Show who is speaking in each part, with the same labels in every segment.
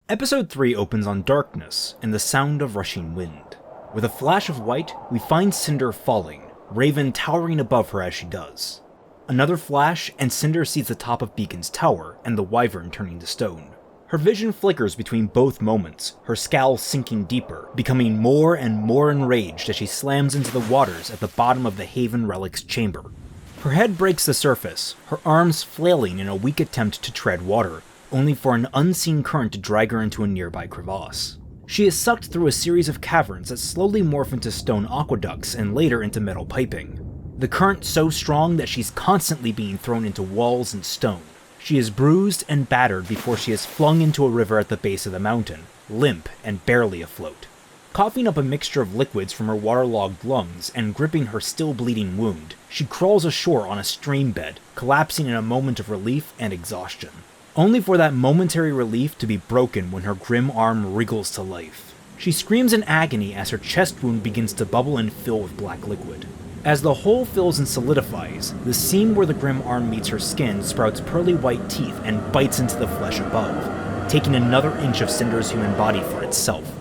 Speaker 1: Episode 3 opens on darkness and the sound of rushing wind. With a flash of white, we find Cinder falling, Raven towering above her as she does. Another flash, and Cinder sees the top of Beacon's tower and the wyvern turning to stone. Her vision flickers between both moments, her scowl sinking deeper, becoming more and more enraged as she slams into the waters at the bottom of the Haven Relic's chamber. Her head breaks the surface, her arms flailing in a weak attempt to tread water, only for an unseen current to drag her into a nearby crevasse. She is sucked through a series of caverns that slowly morph into stone aqueducts and later into metal piping. The current so strong that she's constantly being thrown into walls and stone. She is bruised and battered before she is flung into a river at the base of the mountain, limp and barely afloat. Coughing up a mixture of liquids from her waterlogged lungs and gripping her still bleeding wound, she crawls ashore on a stream bed, collapsing in a moment of relief and exhaustion. Only for that momentary relief to be broken when her grim arm wriggles to life. She screams in agony as her chest wound begins to bubble and fill with black liquid. As the hole fills and solidifies, the seam where the grim arm meets her skin sprouts pearly white teeth and bites into the flesh above, taking another inch of Cinder's human body for itself.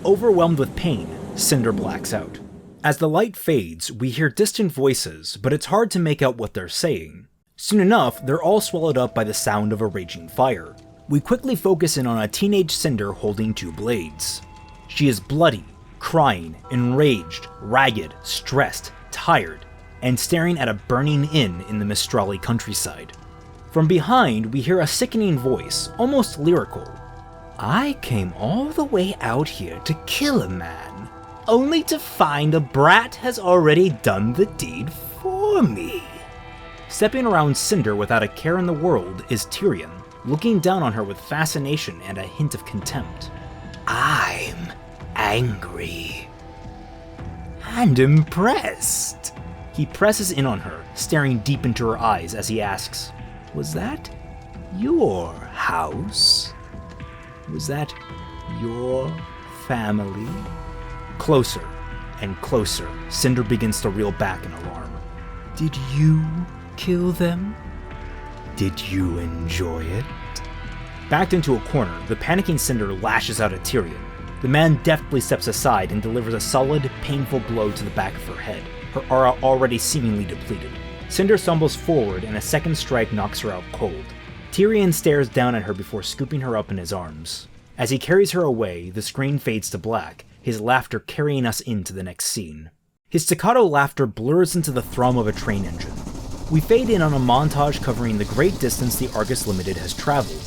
Speaker 1: Overwhelmed with pain, Cinder blacks out. As the light fades, we hear distant voices, but it's hard to make out what they're saying. Soon enough, they're all swallowed up by the sound of a raging fire. We quickly focus in on a teenage Cinder holding two blades. She is bloody, crying, enraged, ragged, stressed, tired, and staring at a burning inn in the Mistrali countryside. From behind, we hear a sickening voice, almost lyrical. I came all the way out here to kill a man, only to find a brat has already done the deed for me. Stepping around Cinder without a care in the world is Tyrion, looking down on her with fascination and a hint of contempt. I'm angry. And impressed. He presses in on her, staring deep into her eyes as he asks, was that your house? Was that your family? Closer and closer, Cinder begins to reel back in alarm. Did you kill them? Did you enjoy it? Backed into a corner, the panicking Cinder lashes out at Tyrion. The man deftly steps aside and delivers a solid, painful blow to the back of her head, her aura already seemingly depleted. Cinder stumbles forward and a second strike knocks her out cold. Tyrion stares down at her before scooping her up in his arms. As he carries her away, the screen fades to black, his laughter carrying us into the next scene. His staccato laughter blurs into the thrum of a train engine. We fade in on a montage covering the great distance the Argus Limited has traveled,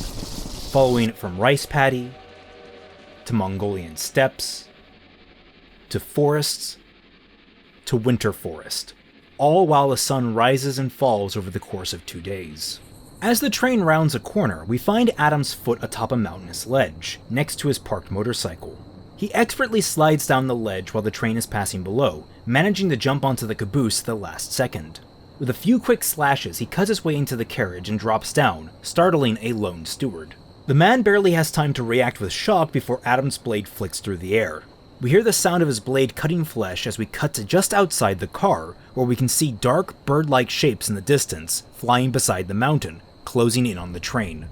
Speaker 1: following it from rice paddy, to Mongolian steppes, to forests, to winter forest, all while the sun rises and falls over the course of 2 days. As the train rounds a corner, we find Adam's foot atop a mountainous ledge, next to his parked motorcycle. He expertly slides down the ledge while the train is passing below, managing to jump onto the caboose at the last second. With a few quick slashes, he cuts his way into the carriage and drops down, startling a lone steward. The man barely has time to react with shock before Adam's blade flicks through the air. We hear the sound of his blade cutting flesh as we cut to just outside the car, where we can see dark, bird-like shapes in the distance, flying beside the mountain, closing in on the train.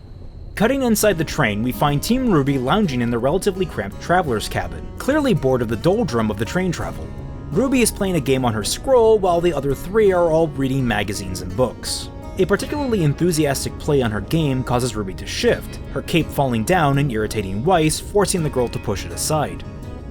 Speaker 1: Cutting inside the train, we find Team RWBY lounging in the relatively cramped traveler's cabin, clearly bored of the doldrum of the train travel. RWBY is playing a game on her scroll, while the other three are all reading magazines and books. A particularly enthusiastic play on her game causes RWBY to shift, her cape falling down and irritating Weiss, forcing the girl to push it aside.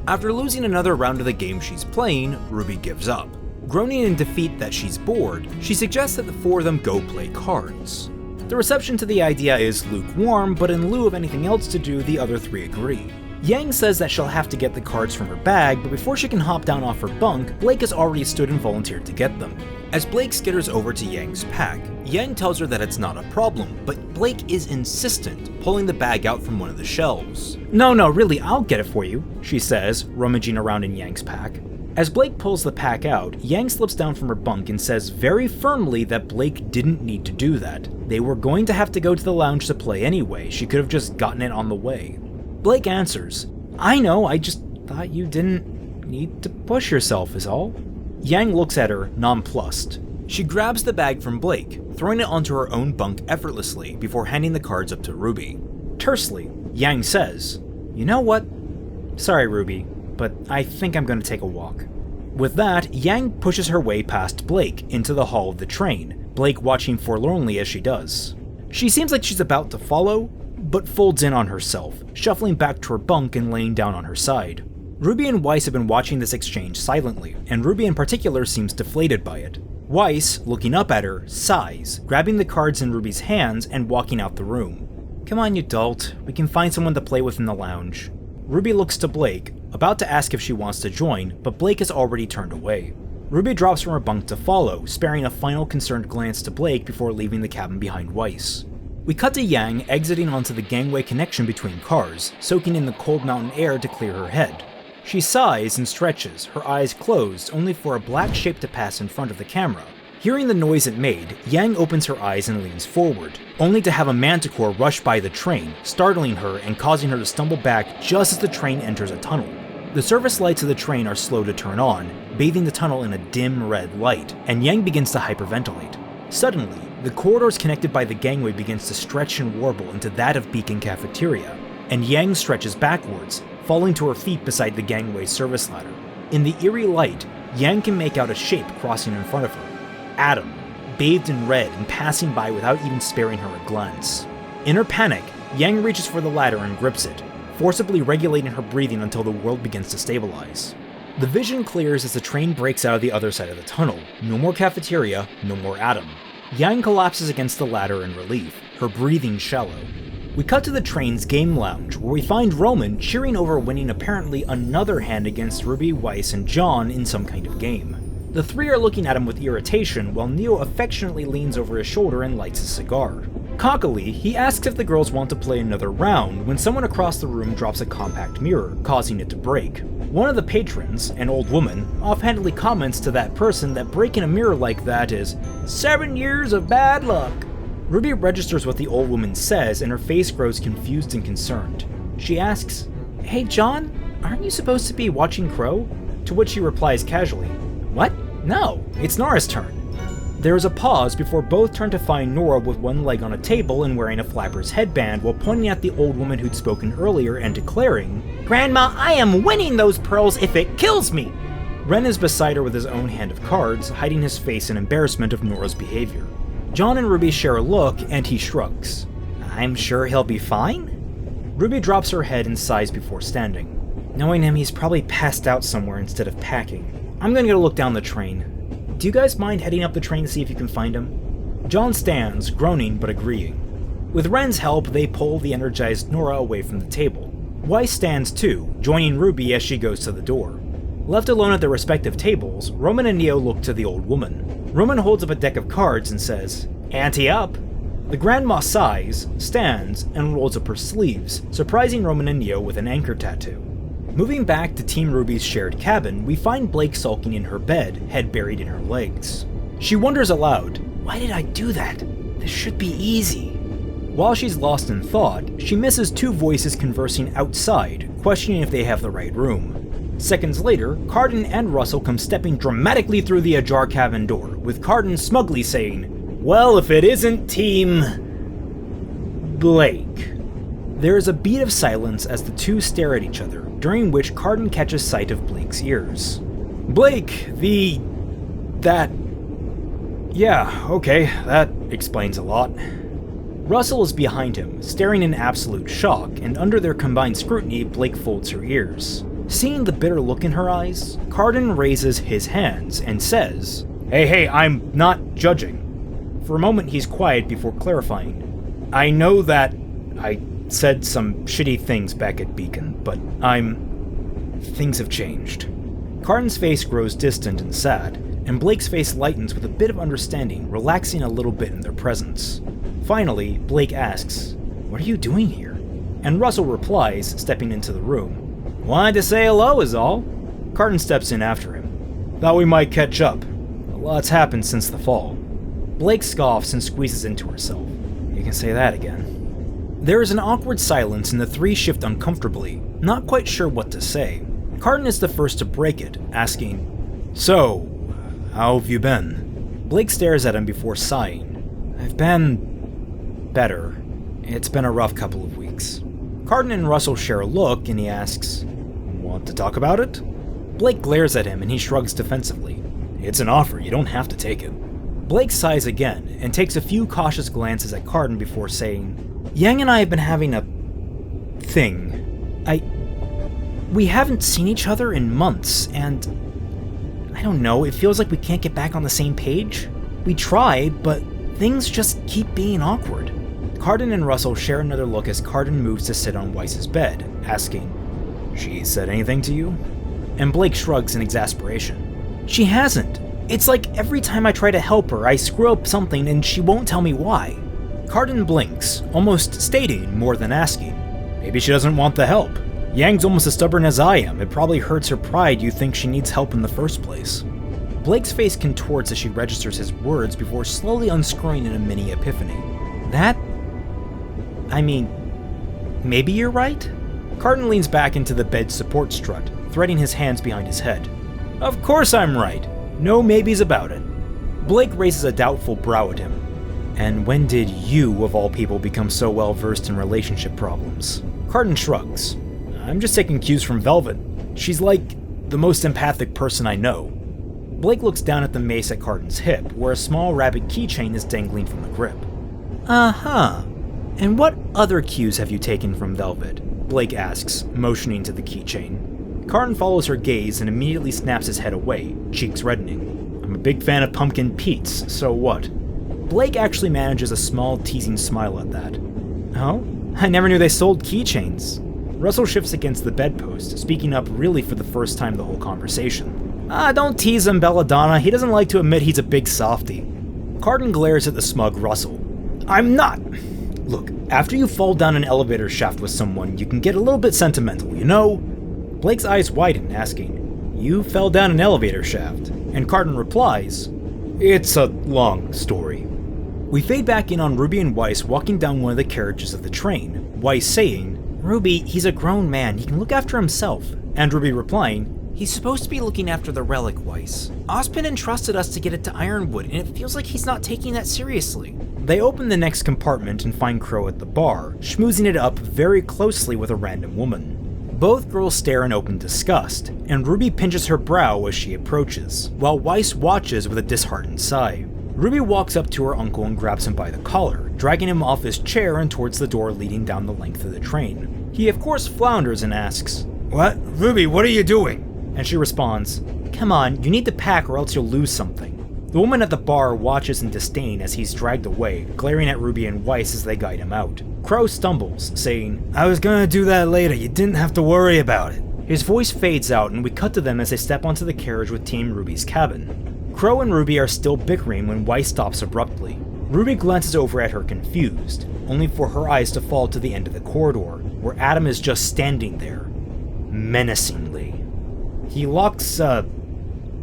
Speaker 1: After losing another round of the game she's playing, RWBY gives up. Groaning in defeat that she's bored, she suggests that the four of them go play cards. The reception to the idea is lukewarm, but in lieu of anything else to do, the other three agree. Yang says that she'll have to get the cards from her bag, but before she can hop down off her bunk, Blake has already stood and volunteered to get them. As Blake skitters over to Yang's pack, Yang tells her that it's not a problem, but Blake is insistent, pulling the bag out from one of the shelves. No, really, I'll get it for you, she says, rummaging around in Yang's pack. As Blake pulls the pack out, Yang slips down from her bunk and says very firmly that Blake didn't need to do that. They were going to have to go to the lounge to play anyway, she could have just gotten it on the way. Blake answers, I know, I just thought you didn't need to push yourself is all. Yang looks at her, nonplussed. She grabs the bag from Blake, throwing it onto her own bunk effortlessly before handing the cards up to RWBY. Tersely, Yang says, "You know what? Sorry, Ruby, but I think I'm going to take a walk." With that, Yang pushes her way past Blake into the hull of the train, Blake watching forlornly as she does. She seems like she's about to follow, but folds in on herself, shuffling back to her bunk and laying down on her side. Ruby and Weiss have been watching this exchange silently, and Ruby in particular seems deflated by it. Weiss, looking up at her, sighs, grabbing the cards in Ruby's hands and walking out the room. "Come on, you dolt. We can find someone to play with in the lounge." Ruby looks to Blake, about to ask if she wants to join, but Blake has already turned away. Ruby drops from her bunk to follow, sparing a final concerned glance to Blake before leaving the cabin behind Weiss. We cut to Yang exiting onto the gangway connection between cars, soaking in the cold mountain air to clear her head. She sighs and stretches, her eyes closed, only for a black shape to pass in front of the camera. Hearing the noise it made, Yang opens her eyes and leans forward, only to have a manticore rush by the train, startling her and causing her to stumble back just as the train enters a tunnel. The surface lights of the train are slow to turn on, bathing the tunnel in a dim red light, and Yang begins to hyperventilate. Suddenly, the corridors connected by the gangway begins to stretch and warble into that of Beacon Cafeteria, and Yang stretches backwards, falling to her feet beside the gangway service ladder. In the eerie light, Yang can make out a shape crossing in front of her. Adam, bathed in red and passing by without even sparing her a glance. In her panic, Yang reaches for the ladder and grips it, forcibly regulating her breathing until the world begins to stabilize. The vision clears as the train breaks out of the other side of the tunnel. No more cafeteria, no more Adam. Yang collapses against the ladder in relief, her breathing shallow. We cut to the train's game lounge, where we find Roman cheering over winning apparently another hand against Ruby, Weiss, and John in some kind of game. The three are looking at him with irritation, while Neo affectionately leans over his shoulder and lights a cigar. Cockily, he asks if the girls want to play another round when someone across the room drops a compact mirror, causing it to break. One of the patrons, an old woman, offhandedly comments to that person that breaking a mirror like that is 7 years of bad luck. Ruby registers what the old woman says and her face grows confused and concerned. She asks, "Hey John, aren't you supposed to be watching Crow?" To which he replies casually, "What? No, it's Nora's turn." There is a pause before both turn to find Nora with one leg on a table and wearing a flapper's headband while pointing at the old woman who'd spoken earlier and declaring, "Grandma, I am winning those pearls if it kills me!" Ren is beside her with his own hand of cards, hiding his face in embarrassment of Nora's behavior. John and Ruby share a look and he shrugs. "I'm sure he'll be fine?" Ruby drops her head and sighs before standing. Knowing him, he's probably passed out somewhere instead of packing. I'm gonna go look down the train. Do you guys mind heading up the train to see if you can find him? John stands, groaning but agreeing. With Ren's help, they pull the energized Nora away from the table. Weiss stands too, joining Ruby as she goes to the door. Left alone at their respective tables, Roman and Neo look to the old woman. Roman holds up a deck of cards and says, "Ante up!" The grandma sighs, stands, and rolls up her sleeves, surprising Roman and Neo with an anchor tattoo. Moving back to Team Ruby's shared cabin, we find Blake sulking in her bed, head buried in her legs. She wonders aloud, "Why did I do that? This should be easy." While she's lost in thought, she misses two voices conversing outside, questioning if they have the right room. Seconds later, Cardin and Russell come stepping dramatically through the ajar cabin door, with Cardin smugly saying, "Well, if it isn't Team Blake." There is a beat of silence as the two stare at each other, during which Cardin catches sight of Blake's ears. "Blake, Yeah, okay, that explains a lot." Russell is behind him, staring in absolute shock, and under their combined scrutiny, Blake folds her ears. Seeing the bitter look in her eyes, Cardin raises his hands and says, Hey, I'm not judging." For a moment he's quiet before clarifying, "I know that I said some shitty things back at Beacon, but things have changed." Cardin's face grows distant and sad, and Blake's face lightens with a bit of understanding, relaxing a little bit in their presence. Finally, Blake asks, "What are you doing here?" And Russell replies, stepping into the room, "Wanted to say hello is all." Cardin steps in after him. "Thought we might catch up. A lot's happened since the fall." Blake scoffs and squeezes into herself. "You can say that again." There is an awkward silence and the three shift uncomfortably, not quite sure what to say. Cardin is the first to break it, asking, "So, how have you been?" Blake stares at him before sighing. "I've been better. It's been a rough couple of weeks." Cardin and Russell share a look, and he asks, "Want to talk about it?" Blake glares at him, and he shrugs defensively. "It's an offer, you don't have to take it." Blake sighs again, and takes a few cautious glances at Cardin before saying, "Yang and I have been having a thing. We haven't seen each other in months, and I don't know, it feels like we can't get back on the same page. We try, but things just keep being awkward." Cardin and Russell share another look as Cardin moves to sit on Weiss's bed, asking, "She said anything to you?" And Blake shrugs in exasperation. "She hasn't. It's like every time I try to help her, I screw up something and she won't tell me why." Cardin blinks, almost stating more than asking. "Maybe she doesn't want the help. Yang's almost as stubborn as I am. It probably hurts her pride you think she needs help in the first place." Blake's face contorts as she registers his words before slowly unscrewing in a mini epiphany. Maybe you're right? Cardin leans back into the bed's support strut, threading his hands behind his head. "Of course I'm right. No maybes about it." Blake raises a doubtful brow at him. "And when did you, of all people, become so well versed in relationship problems?" Cardin shrugs. "I'm just taking cues from Velvet. She's like the most empathic person I know." Blake looks down at the mace at Cardin's hip, where a small rabbit keychain is dangling from the grip. "Uh-huh. And what other cues have you taken from Velvet?" Blake asks, motioning to the keychain. Cardin follows her gaze and immediately snaps his head away, cheeks reddening. "I'm a big fan of pumpkin Pete's, so what?" Blake actually manages a small teasing smile at that. "Oh? I never knew they sold keychains." Russell shifts against the bedpost, speaking up really for the first time the whole conversation. Don't tease him, Belladonna. He doesn't like to admit he's a big softie." Cardin glares at the smug Russell. "I'm not. Look, after you fall down an elevator shaft with someone, you can get a little bit sentimental, you know?" Blake's eyes widen, asking, "You fell down an elevator shaft?" And Cardin replies, "It's a long story." We fade back in on Ruby and Weiss walking down one of the carriages of the train, Weiss saying, "Ruby, he's a grown man, he can look after himself." And Ruby replying, "He's supposed to be looking after the relic, Weiss. Ozpin entrusted us to get it to Ironwood, and it feels like he's not taking that seriously." They open the next compartment and find Crow at the bar, schmoozing it up very closely with a random woman. Both girls stare in open disgust, and Ruby pinches her brow as she approaches, while Weiss watches with a disheartened sigh. Ruby walks up to her uncle and grabs him by the collar, dragging him off his chair and towards the door leading down the length of the train. He of course flounders and asks, "What? Ruby, what are you doing?" And she responds, "Come on, you need to pack or else you'll lose something." The woman at the bar watches in disdain as he's dragged away, glaring at Ruby and Weiss as they guide him out. Crow stumbles, saying, "I was gonna do that later, you didn't have to worry about it." His voice fades out and we cut to them as they step onto the carriage with Team Ruby's cabin. Crow and Ruby are still bickering when Weiss stops abruptly. Ruby glances over at her confused, only for her eyes to fall to the end of the corridor, where Adam is just standing there, menacingly. He locks,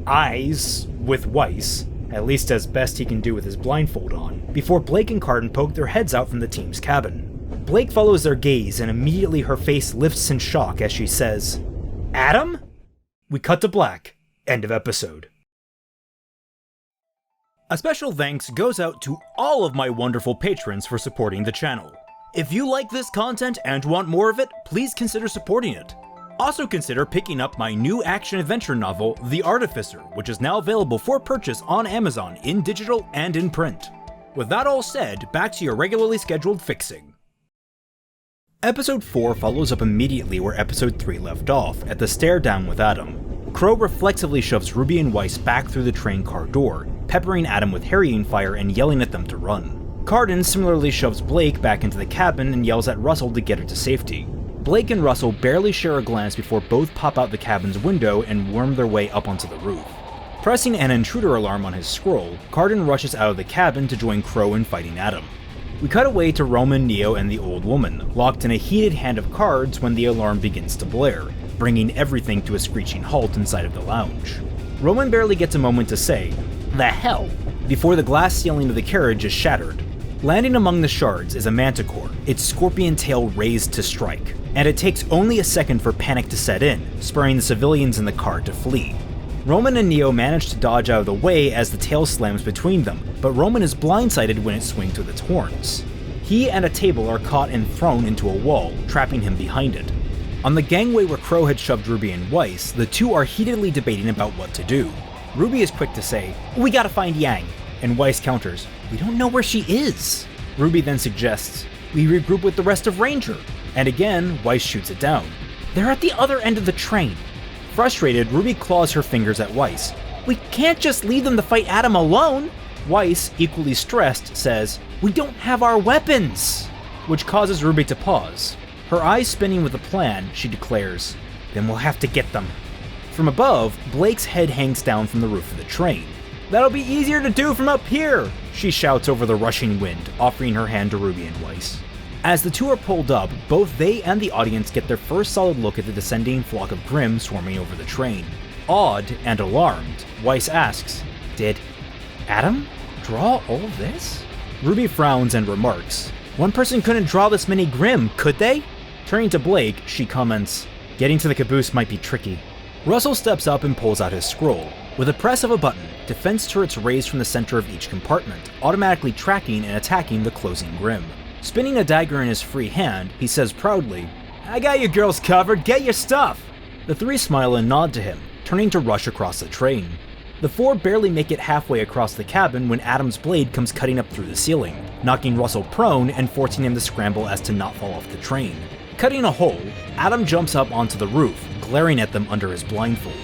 Speaker 1: eyes with Weiss, at least as best he can do with his blindfold on, before Blake and Cardin poke their heads out from the team's cabin. Blake follows their gaze and immediately her face lifts in shock as she says, "Adam?" We cut to black. End of episode. A special thanks goes out to all of my wonderful patrons for supporting the channel. If you like this content and want more of it, please consider supporting it. Also consider picking up my new action-adventure novel, The Artificer, which is now available for purchase on Amazon in digital and in print. With that all said, back to your regularly scheduled fixing. Episode 4 follows up immediately where Episode 3 left off, at the stare down with Adam. Crow reflexively shoves Ruby and Weiss back through the train car door, peppering Adam with harrying fire and yelling at them to run. Cardin similarly shoves Blake back into the cabin and yells at Russell to get her to safety. Blake and Russell barely share a glance before both pop out the cabin's window and worm their way up onto the roof. Pressing an intruder alarm on his scroll, Cardin rushes out of the cabin to join Crow in fighting Adam. We cut away to Roman, Neo, and the old woman, locked in a heated hand of cards when the alarm begins to blare, bringing everything to a screeching halt inside of the lounge. Roman barely gets a moment to say, "The hell?" before the glass ceiling of the carriage is shattered. Landing among the shards is a manticore, its scorpion tail raised to strike, and it takes only a second for panic to set in, spurring the civilians in the car to flee. Roman and Neo manage to dodge out of the way as the tail slams between them, but Roman is blindsided when it swings with its horns. He and a table are caught and thrown into a wall, trapping him behind it. On the gangway where Crow had shoved Ruby and Weiss, the two are heatedly debating about what to do. Ruby is quick to say, "We gotta find Yang," and Weiss counters, "We don't know where she is." Ruby then suggests, "We regroup with the rest of Ranger," and again, Weiss shoots it down. "They're at the other end of the train." Frustrated, Ruby claws her fingers at Weiss. "We can't just leave them to fight Adam alone!" Weiss, equally stressed, says, "We don't have our weapons!" Which causes Ruby to pause. Her eyes spinning with a plan, she declares, "Then we'll have to get them." From above, Blake's head hangs down from the roof of the train. "That'll be easier to do from up here," she shouts over the rushing wind, offering her hand to Ruby and Weiss. As the two are pulled up, both they and the audience get their first solid look at the descending flock of Grimm swarming over the train. Awed and alarmed, Weiss asks, "Did Adam draw all this?" Ruby frowns and remarks, "One person couldn't draw this many Grimm, could they?" Turning to Blake, she comments, "Getting to the caboose might be tricky." Russell steps up and pulls out his scroll. With a press of a button, defense turrets raise from the center of each compartment, automatically tracking and attacking the closing Grimm. Spinning a dagger in his free hand, he says proudly, "I got you girls covered, get your stuff!" The three smile and nod to him, turning to rush across the train. The four barely make it halfway across the cabin when Adam's blade comes cutting up through the ceiling, knocking Russell prone and forcing him to scramble as to not fall off the train. Cutting a hole, Adam jumps up onto the roof, glaring at them under his blindfold.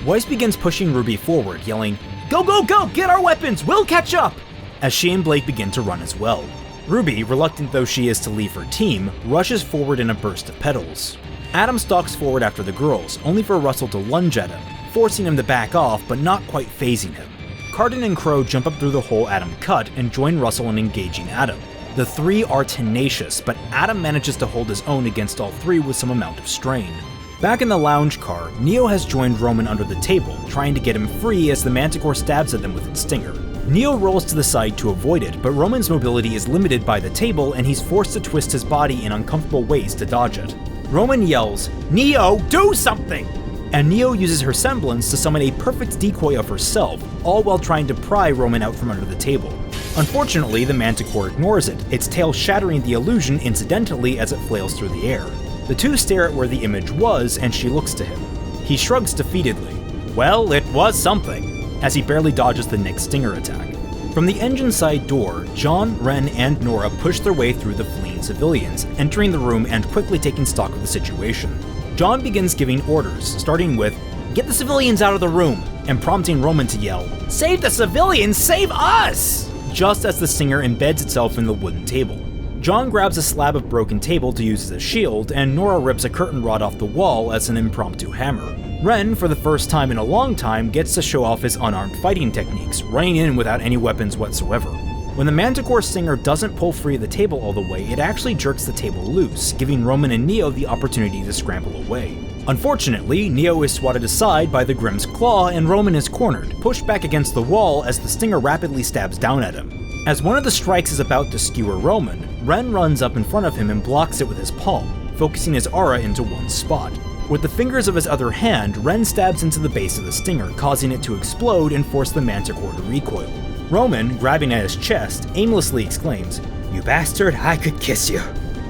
Speaker 1: Weiss begins pushing Ruby forward, yelling, "Go, go, go! Get our weapons! We'll catch up!" as she and Blake begin to run as well. Ruby, reluctant though she is to leave her team, rushes forward in a burst of petals. Adam stalks forward after the girls, only for Russell to lunge at him, forcing him to back off but not quite phasing him. Cardin and Crow jump up through the hole Adam cut and join Russell in engaging Adam. The three are tenacious, but Adam manages to hold his own against all three with some amount of strain. Back in the lounge car, Neo has joined Roman under the table, trying to get him free as the Manticore stabs at them with its stinger. Neo rolls to the side to avoid it, but Roman's mobility is limited by the table and he's forced to twist his body in uncomfortable ways to dodge it. Roman yells, "Neo, do something!" And Neo uses her semblance to summon a perfect decoy of herself, all while trying to pry Roman out from under the table. Unfortunately, the Manticore ignores it, its tail shattering the illusion incidentally as it flails through the air. The two stare at where the image was, and she looks to him. He shrugs defeatedly. Well, it was something, as he barely dodges the next stinger attack. From the engine side door, John, Ren, and Nora push their way through the fleeing civilians, entering the room and quickly taking stock of the situation. John begins giving orders, starting with, "Get the civilians out of the room," and prompting Roman to yell, "Save the civilians, save us!" just as the stinger embeds itself in the wooden table. John grabs a slab of broken table to use as a shield, and Nora rips a curtain rod off the wall as an impromptu hammer. Ren, for the first time in a long time, gets to show off his unarmed fighting techniques, running in without any weapons whatsoever. When the Manticore stinger doesn't pull free of the table all the way, it actually jerks the table loose, giving Roman and Neo the opportunity to scramble away. Unfortunately, Neo is swatted aside by the Grimm's claw and Roman is cornered, pushed back against the wall as the stinger rapidly stabs down at him. As one of the strikes is about to skewer Roman, Ren runs up in front of him and blocks it with his palm, focusing his aura into one spot. With the fingers of his other hand, Ren stabs into the base of the stinger, causing it to explode and force the Manticore to recoil. Roman, grabbing at his chest, aimlessly exclaims, "You bastard, I could kiss you,"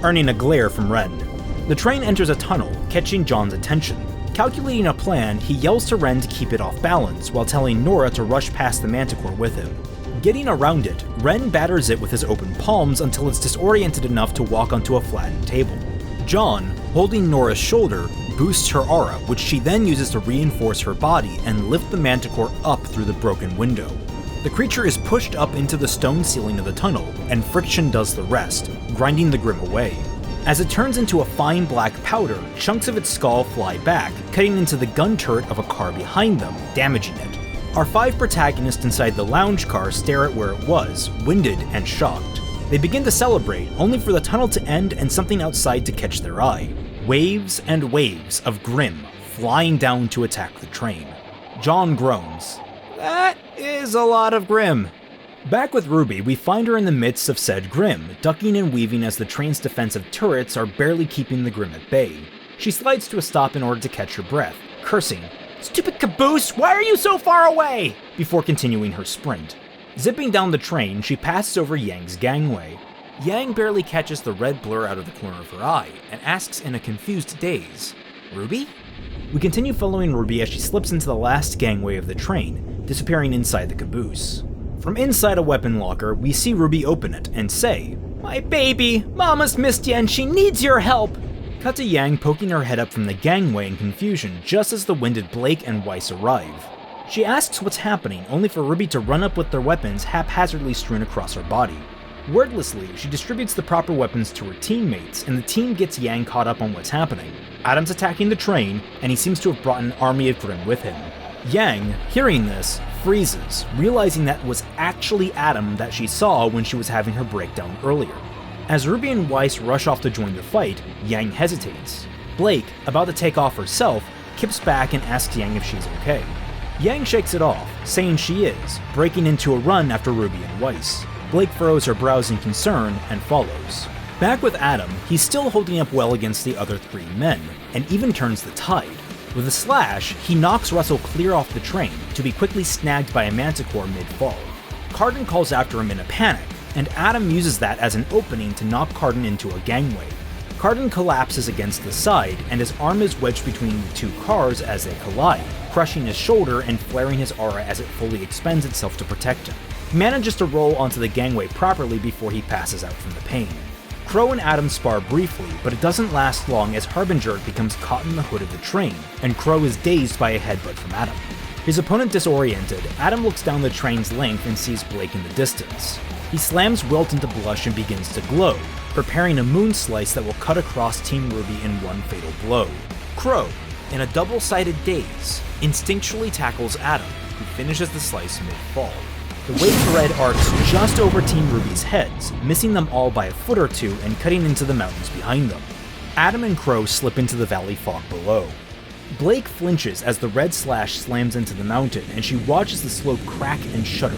Speaker 1: earning a glare from Ren. The train enters a tunnel, catching John's attention. Calculating a plan, he yells to Ren to keep it off balance, while telling Nora to rush past the Manticore with him. Getting around it, Ren batters it with his open palms until it's disoriented enough to walk onto a flattened table. John, holding Nora's shoulder, boosts her aura, which she then uses to reinforce her body and lift the Manticore up through the broken window. The creature is pushed up into the stone ceiling of the tunnel, and friction does the rest, grinding the Grimm away. As it turns into a fine black powder, chunks of its skull fly back, cutting into the gun turret of a car behind them, damaging it. Our five protagonists inside the lounge car stare at where it was, winded and shocked. They begin to celebrate, only for the tunnel to end and something outside to catch their eye. Waves and waves of Grimm flying down to attack the train. John groans. That is a lot of Grimm. Back with Ruby, we find her in the midst of said Grimm, ducking and weaving as the train's defensive turrets are barely keeping the Grimm at bay. She slides to a stop in order to catch her breath, cursing, "Stupid caboose, why are you so far away?" before continuing her sprint. Zipping down the train, she passes over Yang's gangway. Yang barely catches the red blur out of the corner of her eye and asks in a confused daze, "RWBY?" We continue following RWBY as she slips into the last gangway of the train, disappearing inside the caboose. From inside a weapon locker, we see RWBY open it and say, "My baby! Mama's missed you and she needs your help!" Cut to Yang poking her head up from the gangway in confusion just as the winded Blake and Weiss arrive. She asks what's happening, only for RWBY to run up with their weapons haphazardly strewn across her body. Wordlessly, she distributes the proper weapons to her teammates, and the team gets Yang caught up on what's happening. Adam's attacking the train, and he seems to have brought an army of Grimm with him. Yang, hearing this, freezes, realizing that was actually Adam that she saw when she was having her breakdown earlier. As RWBY and Weiss rush off to join the fight, Yang hesitates. Blake, about to take off herself, kips back and asks Yang if she's okay. Yang shakes it off, saying she is, breaking into a run after RWBY and Weiss. Blake furrows her brows in concern and follows. Back with Adam, he's still holding up well against the other three men, and even turns the tide. With a slash, he knocks Russell clear off the train, to be quickly snagged by a manticore mid-fall. Carden calls after him in a panic, and Adam uses that as an opening to knock Carden into a gangway. Carden collapses against the side, and his arm is wedged between the two cars as they collide, crushing his shoulder and flaring his aura as it fully expends itself to protect him. He manages to roll onto the gangway properly before he passes out from the pain. Crow and Adam spar briefly, but it doesn't last long as Harbinger becomes caught in the hood of the train, and Crow is dazed by a headbutt from Adam. His opponent disoriented, Adam looks down the train's length and sees Blake in the distance. He slams Wilt into blush and begins to glow, preparing a moon slice that will cut across Team RWBY in one fatal blow. Crow, in a double-sided daze, instinctually tackles Adam, who finishes the slice mid-fall. The wave thread arcs just over Team RWBY's heads, missing them all by a foot or two and cutting into the mountains behind them. Adam and Crow slip into the valley fog below. Blake flinches as the red slash slams into the mountain and she watches the slope crack and shudder.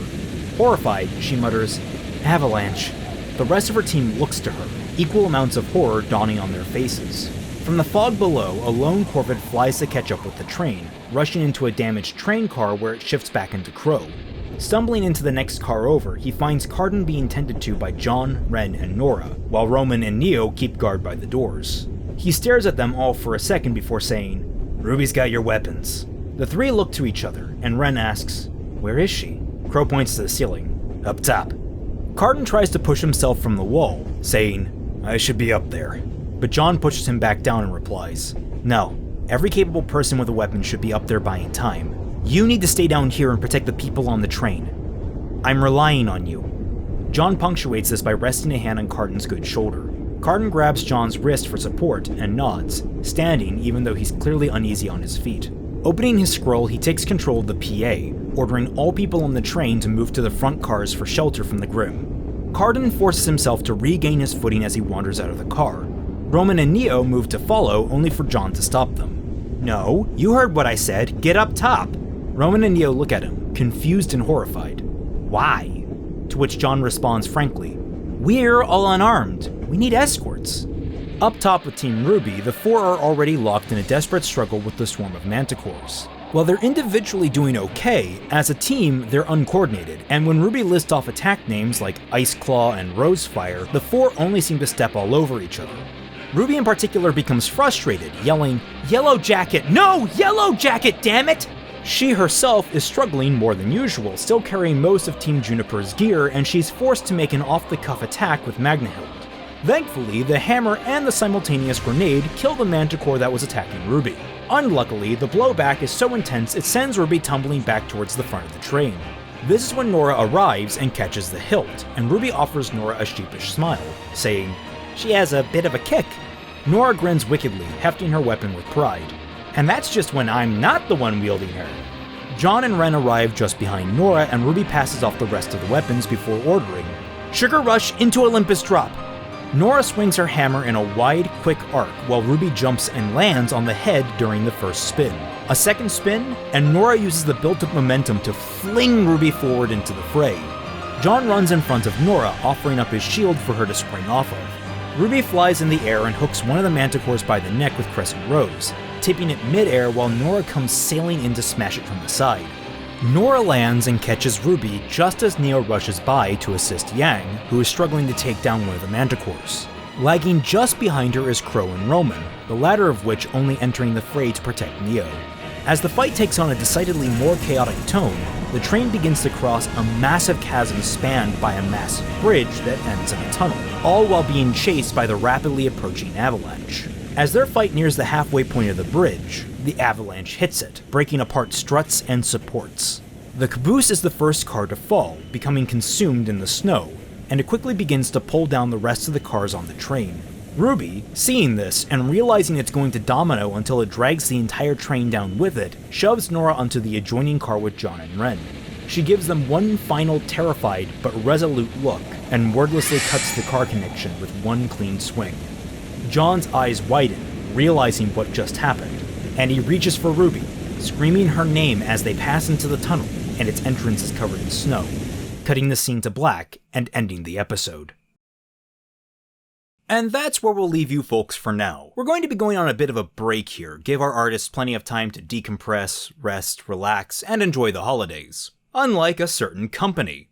Speaker 1: Horrified, she mutters, "Avalanche." The rest of her team looks to her, equal amounts of horror dawning on their faces. From the fog below, a lone Corvid flies to catch up with the train, rushing into a damaged train car where it shifts back into Crow. Stumbling into the next car over, he finds Carden being tended to by John, Ren, and Nora, while Roman and Neo keep guard by the doors. He stares at them all for a second before saying, "RWBY's got your weapons." The three look to each other, and Ren asks, "Where is she?" Crow points to the ceiling. "Up top." Carden tries to push himself from the wall, saying, "I should be up there." But John pushes him back down and replies, "No, every capable person with a weapon should be up there buying time. You need to stay down here and protect the people on the train. I'm relying on you." John punctuates this by resting a hand on Carden's good shoulder. Carden grabs John's wrist for support and nods, standing even though he's clearly uneasy on his feet. Opening his scroll, he takes control of the PA, ordering all people on the train to move to the front cars for shelter from the Grimm. Carden forces himself to regain his footing as he wanders out of the car. Roman and Neo move to follow, only for John to stop them. "No, you heard what I said, get up top." Roman and Neo look at him, confused and horrified. "Why?" To which John responds frankly, "We're all unarmed. We need escorts." Up top with Team RWBY, the four are already locked in a desperate struggle with the swarm of manticores. While they're individually doing okay, as a team they're uncoordinated, and when RWBY lists off attack names like Ice Claw and Rosefire, the four only seem to step all over each other. RWBY in particular becomes frustrated, yelling, "Yellow Jacket! No! Yellow Jacket, damn it!" She herself is struggling more than usual, still carrying most of Team Juniper's gear, and she's forced to make an off-the-cuff attack with Magnahild. Thankfully, the hammer and the simultaneous grenade kill the manticore that was attacking RWBY. Unluckily, the blowback is so intense it sends RWBY tumbling back towards the front of the train. This is when Nora arrives and catches the hilt, and RWBY offers Nora a sheepish smile, saying, "She has a bit of a kick." Nora grins wickedly, hefting her weapon with pride. "And that's just when I'm not the one wielding her." John and Ren arrive just behind Nora, and RWBY passes off the rest of the weapons before ordering, "Sugar Rush into Olympus Drop." Nora swings her hammer in a wide, quick arc, while RWBY jumps and lands on the head during the first spin. A second spin, and Nora uses the built-up momentum to fling RWBY forward into the fray. John runs in front of Nora, offering up his shield for her to spring off of. RWBY flies in the air and hooks one of the manticores by the neck with Crescent Rose, tipping it mid-air while Nora comes sailing in to smash it from the side. Nora lands and catches Ruby just as Neo rushes by to assist Yang, who is struggling to take down one of the manticores. Lagging just behind her is Crow and Roman, the latter of which only entering the fray to protect Neo. As the fight takes on a decidedly more chaotic tone, the train begins to cross a massive chasm spanned by a massive bridge that ends in a tunnel, all while being chased by the rapidly approaching avalanche. As their fight nears the halfway point of the bridge, the avalanche hits it, breaking apart struts and supports. The caboose is the first car to fall, becoming consumed in the snow, and it quickly begins to pull down the rest of the cars on the train. Ruby, seeing this and realizing it's going to domino until it drags the entire train down with it, shoves Nora onto the adjoining car with John and Ren. She gives them one final terrified but resolute look, and wordlessly cuts the car connection with one clean swing. John's eyes widen, realizing what just happened, and he reaches for Ruby, screaming her name as they pass into the tunnel, and its entrance is covered in snow, cutting the scene to black and ending the episode. And that's where we'll leave you folks for now. We're going to be going on a bit of a break here, give our artists plenty of time to decompress, rest, relax, and enjoy the holidays. Unlike a certain company.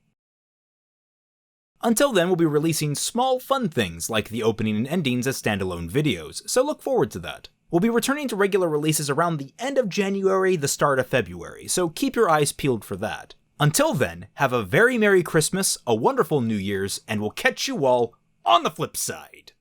Speaker 1: Until then, we'll be releasing small fun things like the opening and endings as standalone videos, so look forward to that. We'll be returning to regular releases around the end of January, the start of February, so keep your eyes peeled for that. Until then, have a very Merry Christmas, a wonderful New Year's, and we'll catch you all on the flip side.